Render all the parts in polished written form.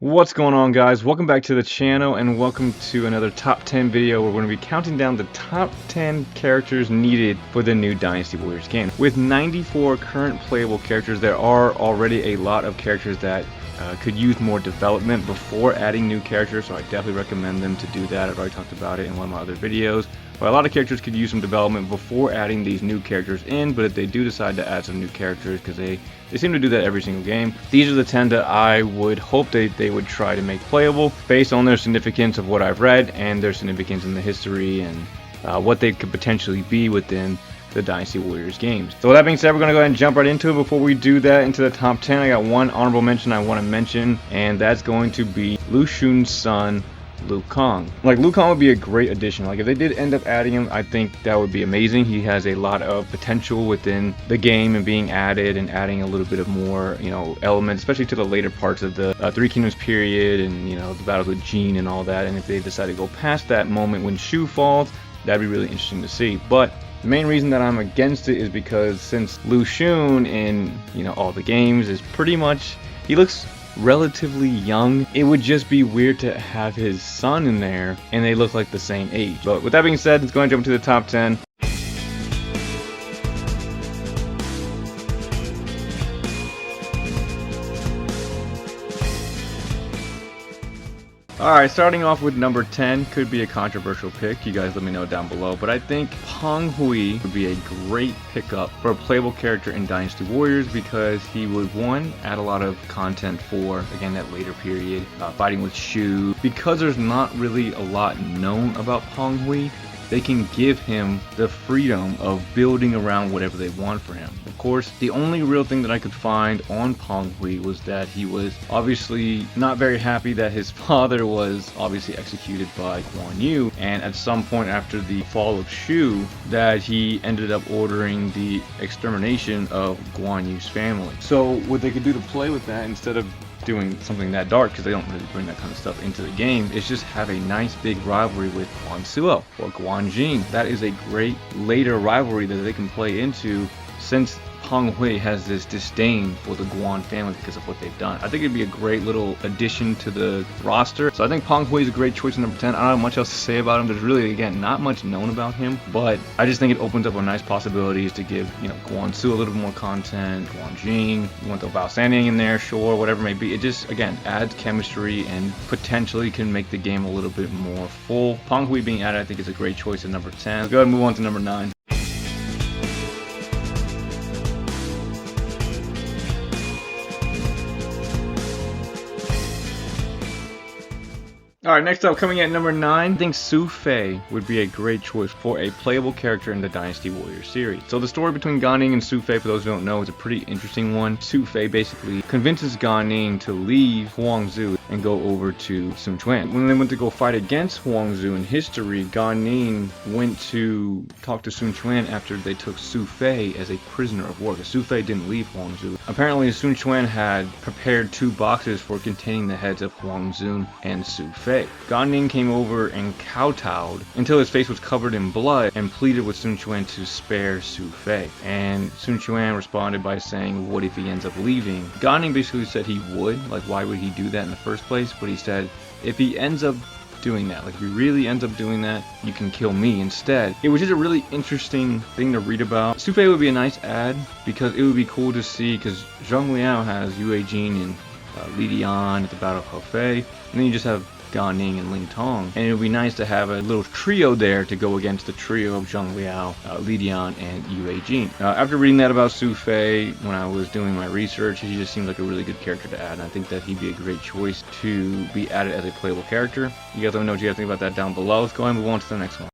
What's going on, guys? Welcome back to the channel and welcome to another top 10 video where we're going to be counting down the top 10 characters needed for the new Dynasty Warriors game. With 94 current playable characters, there are already a lot of characters that could use more development before adding new characters, so I definitely recommend them to do that. I've already talked about it in one of my other videos. But a lot of characters could use some development before adding these new characters in, but if they do decide to add some new characters, because they seem to do that every single game, these are the 10 that I would hope they would try to make playable based on their significance of what I've read and their significance in the history and what they could potentially be within the Dynasty Warriors games. So with that being said, we're going to go ahead and jump right into it. Before we do that, into the top 10, I got one honorable mention I want to mention, and that's going to be Lu Xun's son, Liu Kang. Like, Liu Kang would be a great addition. Like, if they did end up adding him, I think that would be amazing. He has a lot of potential within the game and being added and adding a little bit of more, elements, especially to the later parts of the Three Kingdoms period and, the battles with Jin and all that. And if they decide to go past that moment when Shu falls, that'd be really interesting to see. But the main reason that I'm against it is because since Lu Xun in, all the games is pretty much, he looks relatively young, it would just be weird to have his son in there and they look like the same age. But with that being said, let's go and jump to the top 10. Alright, starting off with number 10, could be a controversial pick, you guys let me know down below, but I think Peng Hui would be a great pickup for a playable character in Dynasty Warriors because he would, one, add a lot of content for, again, that later period, fighting with Shu. Because there's not really a lot known about Peng Hui, they can give him the freedom of building around whatever they want for him. Of course, the only real thing that I could find on Peng Hui was that he was obviously not very happy that his father was obviously executed by Guan Yu, and at some point after the fall of Shu, that he ended up ordering the extermination of Guan Yu's family. So what they could do to play with that, instead of doing something that dark, because they don't really bring that kind of stuff into the game, is just have a nice big rivalry with Guan Suo or Guan Jing. That is a great later rivalry that they can play into, since Peng Hui has this disdain for the Guan family because of what they've done. I think it'd be a great little addition to the roster. So I think Peng Hui is a great choice in number 10. I don't have much else to say about him. There's really, again, not much known about him, but I just think it opens up a nice possibilities to give, Guan Su a little bit more content, Guan Jing, you want the Bao Sanning in there, sure, whatever it may be. It just, again, adds chemistry and potentially can make the game a little bit more full. Peng Hui being added, I think, is a great choice in number 10. Let's go ahead and move on to number 9. Alright, next up, coming at number 9, I think Su Fei would be a great choice for a playable character in the Dynasty Warriors series. So the story between Gan Ning and Su Fei, for those who don't know, is a pretty interesting one. Su Fei basically convinces Gan Ning to leave Huangzu and go over to Sun Quan. When they went to go fight against Huangzu in history, Gan Ning went to talk to Sun Quan after they took Su Fei as a prisoner of war, because Su Fei didn't leave Huangzu. Apparently, Sun Quan had prepared 2 boxes for containing the heads of Huangzu and Su Fei. Gan Ning came over and kowtowed until his face was covered in blood and pleaded with Sun Quan to spare Su Fei. And Sun Quan responded by saying, what if he ends up leaving? Gan Ning basically said he would, like why would he do that in the first place? But he said, if he ends up doing that, like if he really ends up doing that, you can kill me instead. It was just a really interesting thing to read about. Su Fei would be a nice add because it would be cool to see, because Zhang Liao has Yue Jin and Li Dian at the Battle of Hefei, and then you just have Gan Ning and Ling Tong, and it would be nice to have a little trio there to go against the trio of Zhang Liao, Li Dian, and Yue Jin. After reading that about Su Fei, when I was doing my research, he just seems like a really good character to add, and I think that he'd be a great choice to be added as a playable character. You guys let me know what you guys think about that down below. Let's go ahead and move on to the next one.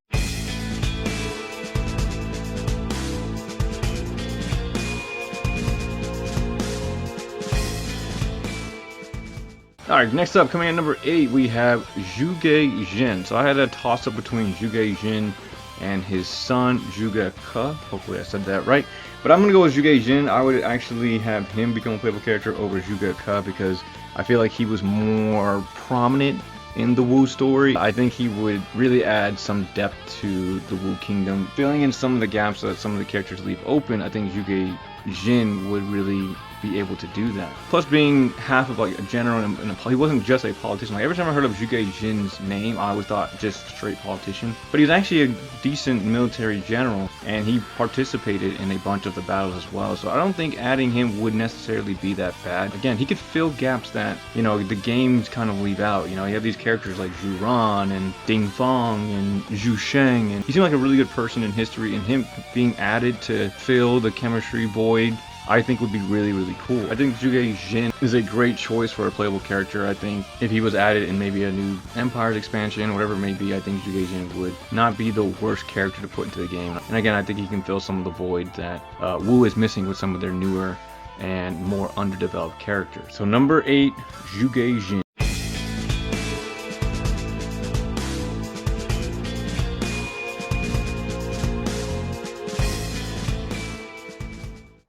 Alright, next up, coming at number 8, we have Zhuge Jin. So I had a toss-up between Zhuge Jin and his son, Zhuge Ke. Hopefully I said that right. But I'm going to go with Zhuge Jin. I would actually have him become a playable character over Zhuge Ke because I feel like he was more prominent in the Wu story. I think he would really add some depth to the Wu Kingdom, filling in some of the gaps that some of the characters leave open. I think Zhuge Jin would really be able to do that. Plus, being half of like a general and he wasn't just a politician. Like every time I heard of Zhuge Jin's name, I always thought just straight politician. But he was actually a decent military general, and he participated in a bunch of the battles as well. So I don't think adding him would necessarily be that bad. Again, he could fill gaps that, you know, the games kind of leave out. You know, you have these characters like Zhu Ran and Ding Feng and Zhu Sheng, and he seemed like a really good person in history, and him being added to fill the chemistry void, I think would be really, really cool. I think Zhuge Jin is a great choice for a playable character. I think if he was added in maybe a new Empires expansion, whatever it may be, I think Zhuge Jin would not be the worst character to put into the game. And again, I think he can fill some of the void that Wu is missing with some of their newer and more underdeveloped characters. So number 8, Zhuge Jin.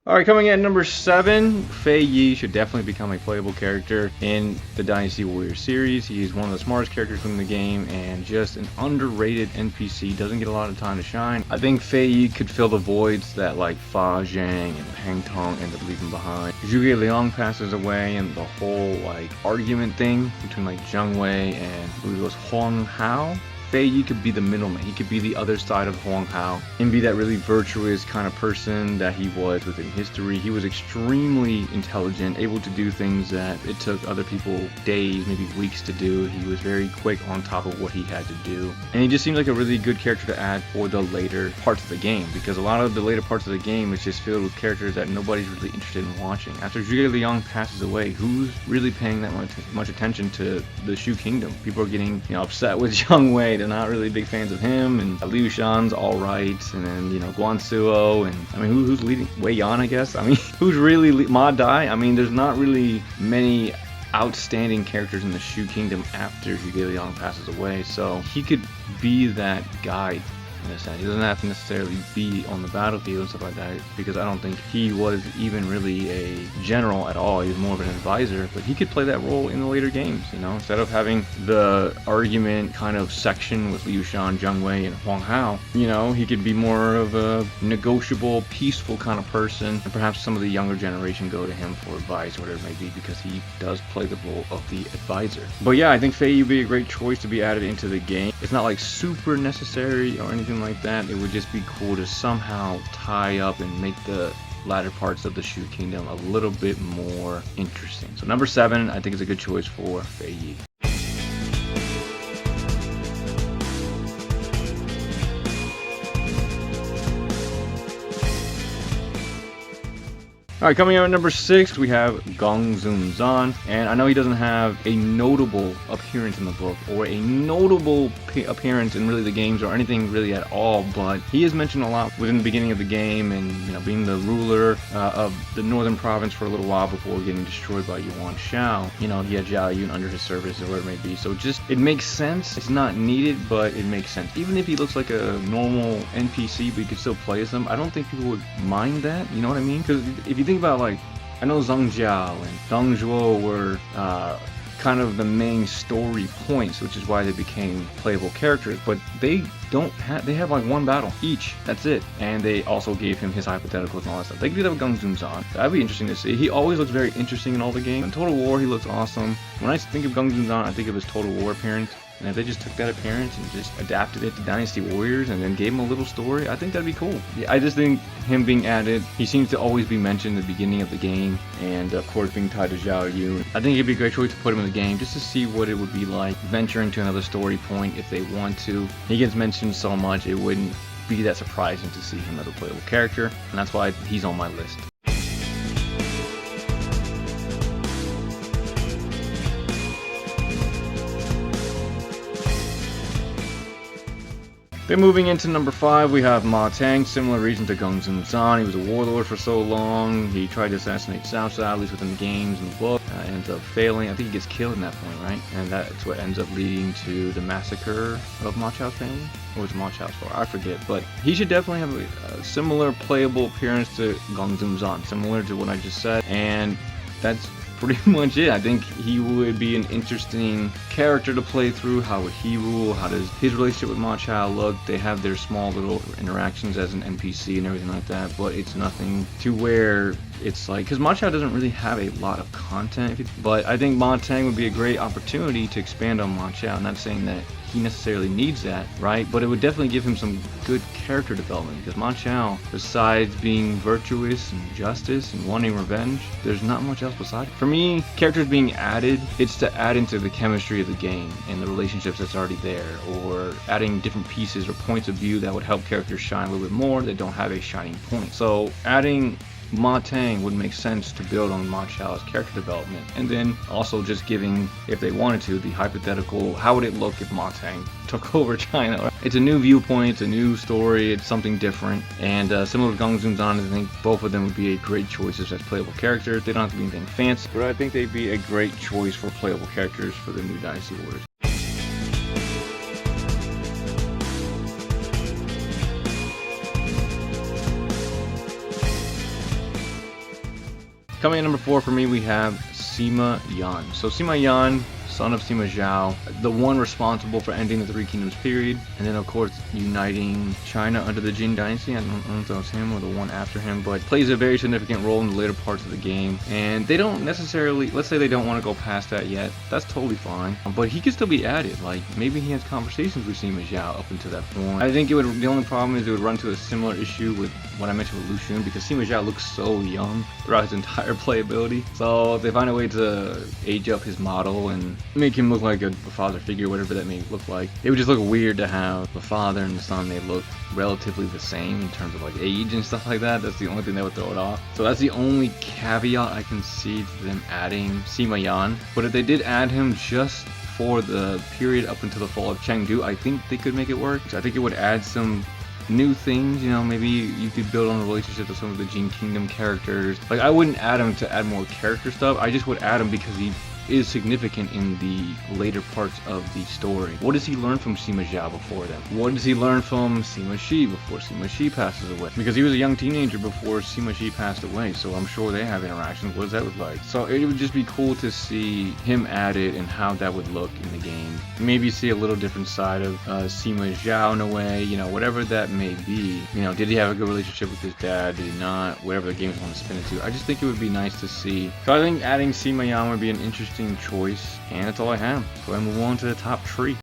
Alright, coming in at number 7, Fei Yi should definitely become a playable character in the Dynasty Warriors series. He is one of the smartest characters in the game and just an underrated NPC, doesn't get a lot of time to shine. I think Fei Yi could fill the voids that like Fa Zhang and Peng Tong end up leaving behind. Zhuge Liang passes away, and the whole like argument thing between like Zheng Wei and I believe it was Huang Hao. Fei Yi could be the middleman. He could be the other side of Huang Hao and be that really virtuous kind of person that he was within history. He was extremely intelligent, able to do things that it took other people days, maybe weeks to do. He was very quick on top of what he had to do. And he just seems like a really good character to add for the later parts of the game, because a lot of the later parts of the game is just filled with characters that nobody's really interested in watching. After Zhuge Liang passes away, who's really paying that much attention to the Shu Kingdom? People are getting, you know, upset with Zheng Wei. They're not really big fans of him, and Liu Shan's all right, and then, you know, Guan Suo, and I mean, who's leading? Wei Yan, I guess. I mean, who's really Ma Dai? I mean, there's not really many outstanding characters in the Shu Kingdom after Zhuge Liang passes away, so he could be that guide. In a sense. He doesn't have to necessarily be on the battlefield and stuff like that, because I don't think he was even really a general at all. He was more of an advisor, but he could play that role in the later games, you know, instead of having the argument kind of section with Liu Shan, Zheng Wei, and Huang Hao. You know, he could be more of a negotiable, peaceful kind of person, and perhaps some of the younger generation go to him for advice or whatever it may be, because he does play the role of the advisor. But yeah, I think Fei Yi would be a great choice to be added into the game. It's not like super necessary or anything like that. It would just be cool to somehow tie up and make the latter parts of the Shu Kingdom a little bit more interesting. So number 7, I think is a good choice for Fei Yi. Alright, coming in at number 6, we have Gong Zun Zan, and I know he doesn't have a notable appearance in the book, or a notable appearance in really the games, or anything really at all, but he is mentioned a lot within the beginning of the game, and, you know, being the ruler of the northern province for a little while before getting destroyed by Yuan Shao. You know, he had Zhao Yun under his service, or whatever it may be, so just, it makes sense. It's not needed, but it makes sense. Even if he looks like a normal NPC, but you could still play as him, I don't think people would mind that, you know what I mean? Because if you think about, like, I know Zheng Jiao and Deng Zhuo were kind of the main story points, which is why they became playable characters, but they have like one battle each, that's it, and they also gave him his hypotheticals and all that stuff. They could do that with Gong Zun Zan. That'd be interesting to see. He always looks very interesting in all the games. In Total War, he looks awesome. When I think of Gong Zun Zan, I think of his Total War appearance. And if they just took that appearance and just adapted it to Dynasty Warriors and then gave him a little story, I think that'd be cool. Yeah, I just think him being added, he seems to always be mentioned at the beginning of the game, and of course being tied to Zhao Yun. I think it'd be a great choice to put him in the game just to see what it would be like venturing to another story point if they want to. He gets mentioned so much, it wouldn't be that surprising to see him as a playable character, and that's why he's on my list. Then moving into number 5, we have Ma Tang. Similar reason to Gong Zun Zan. He was a warlord for so long. He tried to assassinate Cao Cao, at least within the games and the book. Ends up failing. I think he gets killed in that point, right? And that's what ends up leading to the massacre of Ma Chao's family. Or was Ma Chao's fault? I forget. But he should definitely have a similar playable appearance to Gong Zun Zan, similar to what I just said. And that's pretty much it. I think he would be an interesting character to play through. How would he rule? How does his relationship with Ma Chao look? They have their small little interactions as an NPC and everything like that, but it's nothing to where it's like, because Ma Chao doesn't really have a lot of content, but I think Ma Tang would be a great opportunity to expand on Ma Chao. I'm not saying that he necessarily needs that, right? But it would definitely give him some good character development, because Ma Chao, besides being virtuous and justice and wanting revenge, there's not much else beside it. For me, characters being added, it's to add into the chemistry of the game and the relationships that's already there, or adding different pieces or points of view that would help characters shine a little bit more that don't have a shining point. So adding Ma Tang would make sense to build on Ma Chao's character development, and then also just giving, if they wanted to, the hypothetical, how would it look if Ma Tang took over China? It's a new viewpoint, it's a new story, it's something different, and similar to Gong Zooms On, I think both of them would be a great choices as playable characters. They don't have to be anything fancy, but I think they'd be a great choice for playable characters for the new Dynasty Warriors. Coming in number 4 for me, we have Sima Yan. So Sima Yan, son of Sima Zhao, the one responsible for ending the Three Kingdoms period, and then of course uniting China under the Jin Dynasty. I don't know if that was him or the one after him, but plays a very significant role in the later parts of the game. And they don't necessarily, let's say they don't want to go past that yet, that's totally fine, but he could still be added. Like, maybe he has conversations with Sima Zhao up until that point. I think the only problem is it would run to a similar issue with what I mentioned with Lu Xun, because Sima Zhao looks so young throughout his entire playability. So if they find a way to age up his model and make him look like a father figure, whatever that may look like, it would just look weird to have the father and the son, they look relatively the same in terms of like age and stuff like that. That's the only thing that would throw it off. So that's the only caveat I can see to them adding Sima Yan. But if they did add him just for the period up until the fall of Chengdu, I think they could make it work. So I think it would add some new things, you know, maybe you could build on the relationship with some of the Jin Kingdom characters. Like, I wouldn't add him to add more character stuff, I just would add him because he is significant in the later parts of the story. What does he learn from Sima Zhao before then? What does he learn from Sima Shi before Sima Shi passes away? Because he was a young teenager before Sima Shi passed away, so I'm sure they have interactions. What does that look like? So it would just be cool to see him added and how that would look in the game. Maybe see a little different side of Sima Zhao in a way, you know, whatever that may be. You know, did he have a good relationship with his dad? Did he not? Whatever the games want to spin it to. I just think it would be nice to see. So I think adding Sima Yan would be an interesting choice, and that's all I have. So I move on to the top 3.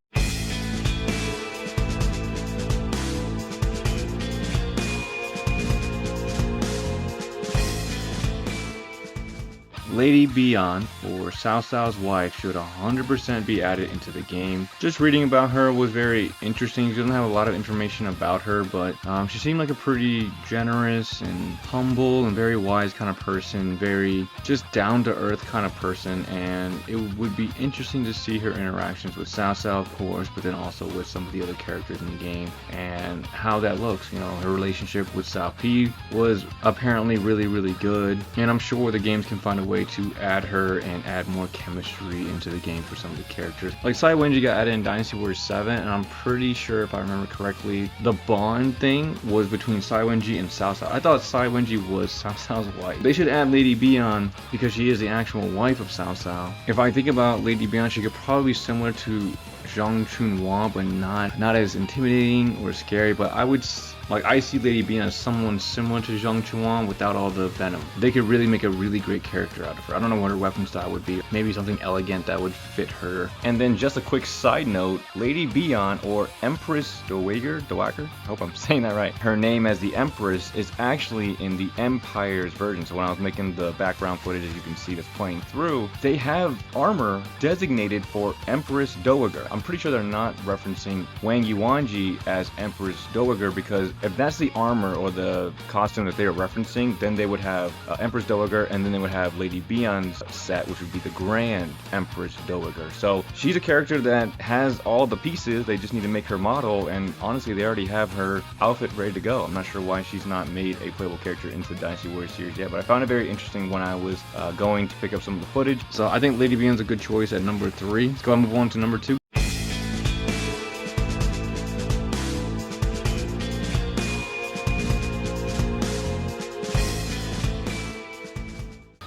Lady Bian, or Cao Cao's wife, should 100% be added into the game. Just reading about her was very interesting. She doesn't have a lot of information about her, but she seemed like a pretty generous and humble and very wise kind of person, very just down-to-earth kind of person, and it would be interesting to see her interactions with Cao Cao, of course, but then also with some of the other characters in the game and how that looks. You know, her relationship with Cao Pi was apparently really, really good, and I'm sure the games can find a way to add her and add more chemistry into the game for some of the characters. Like Sai Wenji got added in Dynasty Warriors 7, and I'm pretty sure, if I remember correctly, the bond thing was between Sai Wenji and Cao Cao. I thought Sai Wenji was Cao Cao's wife. They should add Lady Bian because she is the actual wife of Cao Cao. If I think about Lady Bian, she could probably be similar to Zhang Chunhua, but not as intimidating or scary. But I see Lady Bian as someone similar to Zhang Chunhua without all the venom. They could really make a really great character out of her. I don't know what her weapon style would be. Maybe something elegant that would fit her. And then just a quick side note, Lady Bian, or Empress Dowager, I hope I'm saying that right. Her name as the Empress is actually in the Empire's version. So when I was making the background footage, as you can see that's playing through, they have armor designated for Empress Dowager. I'm pretty sure they're not referencing Wang Yuanji as Empress Dowager, because if that's the armor or the costume that they are referencing, then they would have Empress Dowager, and then they would have Lady Bian's set, which would be the Grand Empress Dowager. So she's a character that has all the pieces. They just need to make her model, and honestly, they already have her outfit ready to go. I'm not sure why she's not made a playable character into the Dynasty Warriors series yet, but I found it very interesting when I was going to pick up some of the footage. So I think Lady Bian's a good choice at number 3. Let's go ahead and move on to number 2.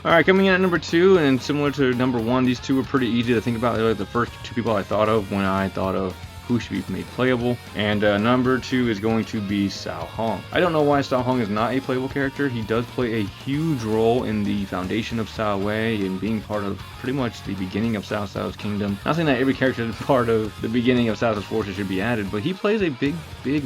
Alright, coming in at number 2, and similar to number 1, these two were pretty easy to think about. They're like the first two people I thought of when I thought of who should be made playable. And number 2 is going to be Cao Hong. I don't know why Cao Hong is not a playable character. He does play a huge role in the foundation of Cao Wei and being part of pretty much the beginning of Cao Cao's kingdom. Not saying that every character is part of the beginning of Cao Cao's forces should be added, but he plays a big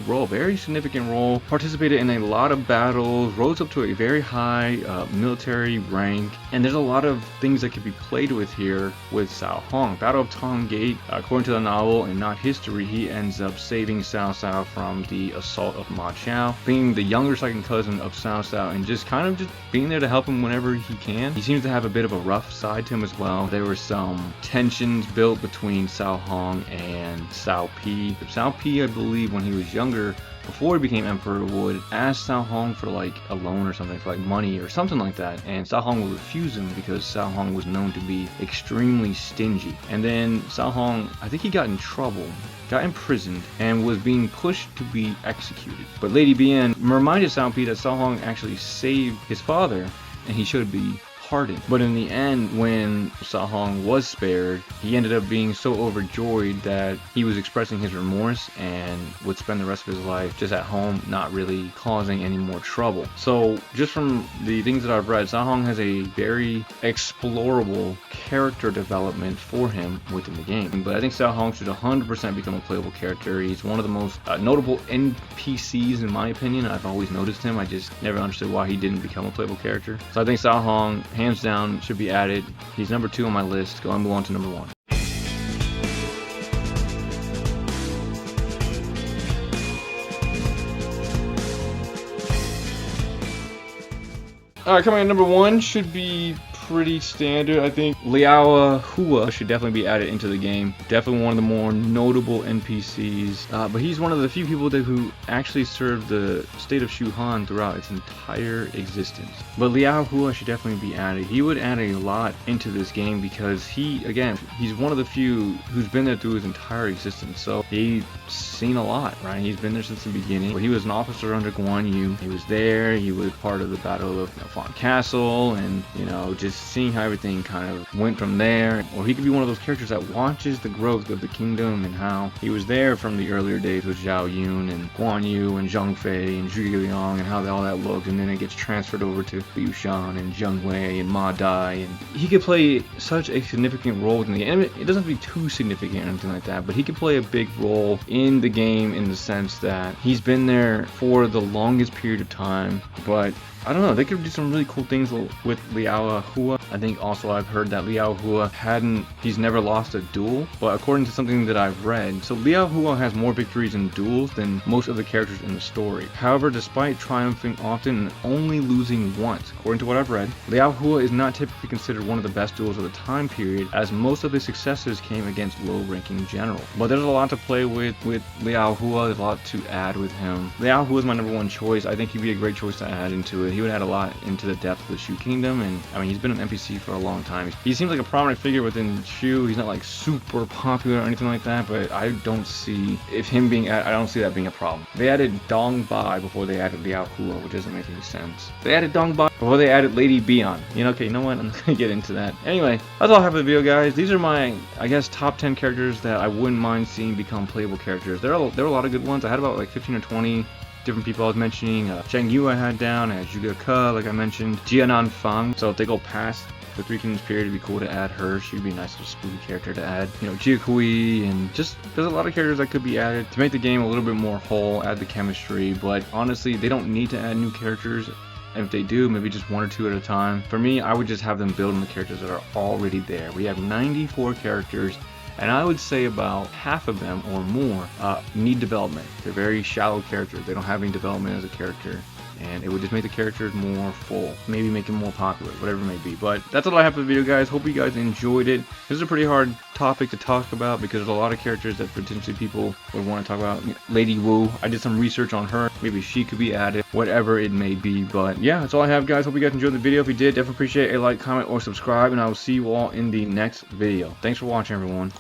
role, very significant role, participated in a lot of battles, rose up to a very high military rank, and there's a lot of things that could be played with here with Cao Hong. Battle of Tong Gate, according to the novel and not history, he ends up saving Cao Cao from the assault of Ma Chao, being the younger second cousin of Cao Cao and just kind of just being there to help him whenever he can. He seems to have a bit of a rough side to him as well. There were some tensions built between Cao Hong and Cao Pi. Cao Pi, I believe, when he was younger, before he became emperor, would ask Cao Hong for like a loan or something, for like money or something like that, and Cao Hong would refuse him because Cao Hong was known to be extremely stingy. And then Cao Hong, I think he got in trouble, got imprisoned, and was being pushed to be executed. But Lady Bian reminded Cao Pi that Cao Hong actually saved his father and he should be pardoned. But in the end, when Cao Hong was spared, he ended up being so overjoyed that he was expressing his remorse and would spend the rest of his life just at home, not really causing any more trouble. So just from the things that I've read, Cao Hong has a very explorable character development for him within the game. But I think Cao Hong should 100% become a playable character. He's one of the most notable NPCs in my opinion. I've always noticed him. I just never understood why he didn't become a playable character. So I think Cao Hong, hands down, should be added. He's number 2 on my list. Go and move on to number 1. Alright, coming in number 1 should be pretty standard. I think Liao Hua should definitely be added into the game. Definitely one of the more notable NPCs, but he's one of the few people who actually served the state of Shuhan throughout its entire existence. But Liao Hua should definitely be added. He would add a lot into this game because he's one of the few who's been there through his entire existence. So he's seen a lot, right? He's been there since the beginning. He was an officer under Guan Yu. He was there. He was part of the Battle of Font Castle, and just seeing how everything kind of went from there. Or he could be one of those characters that watches the growth of the kingdom and how he was there from the earlier days with Zhao Yun and Guan Yu and Zheng Fei and Zhuge Liang and how all that looked, and then it gets transferred over to Liu Shan and Zheng Wei and Ma Dai, and he could play such a significant role in the game. It doesn't have to be too significant or anything like that, but he could play a big role in the game in the sense that he's been there for the longest period of time. But I don't know, they could do some really cool things with Liao Hua. I think also I've heard that Liao Hua he's never lost a duel, but according to something that I've read, so Liao Hua has more victories in duels than most of the characters in the story. However, despite triumphing often and only losing once, according to what I've read, Liao Hua is not typically considered one of the best duels of the time period, as most of his successes came against low-ranking generals. But there's a lot to play with Liao Hua. There's a lot to add with him. Liao Hua is my number 1 choice. I think he'd be a great choice to add into it. He would add a lot into the depth of the Shu Kingdom, and I mean, he's been an NPC for a long time. He seems like a prominent figure within Shu. He's not like super popular or anything like that, but I don't see that being a problem. They added Dong Bai before they added Liao Hua, which doesn't make any sense. They added Dong Bai before they added Lady Bian. Okay, you know what? I'm not gonna get into that. Anyway, that's all I have for the video, guys. These are my, I guess, top 10 characters that I wouldn't mind seeing become playable characters. There were a lot of good ones. I had about like 15 or 20 different people I was mentioning. Zheng Yu I had down, and Zhuge Ke, like I mentioned. Jianan Fang. So if they go past the 3 Kingdoms period, it'd be cool to add her. She'd be a nice little spooky character to add. Jia Kui, and just there's a lot of characters that could be added to make the game a little bit more whole, add the chemistry. But honestly, they don't need to add new characters. And if they do, maybe just 1 or 2 at a time. For me, I would just have them build on the characters that are already there. We have 94 characters, and I would say about half of them or more need development. They're very shallow characters. They don't have any development as a character, and it would just make the characters more full, maybe make them more popular, whatever it may be. But that's all I have for the video, guys. Hope you guys enjoyed it. This is a pretty hard topic to talk about because there's a lot of characters that potentially people would want to talk about. Lady Wu, I did some research on her. Maybe she could be added, whatever it may be. But yeah, that's all I have, guys. Hope you guys enjoyed the video. If you did, definitely appreciate a like, comment, or subscribe, and I will see you all in the next video. Thanks for watching, everyone.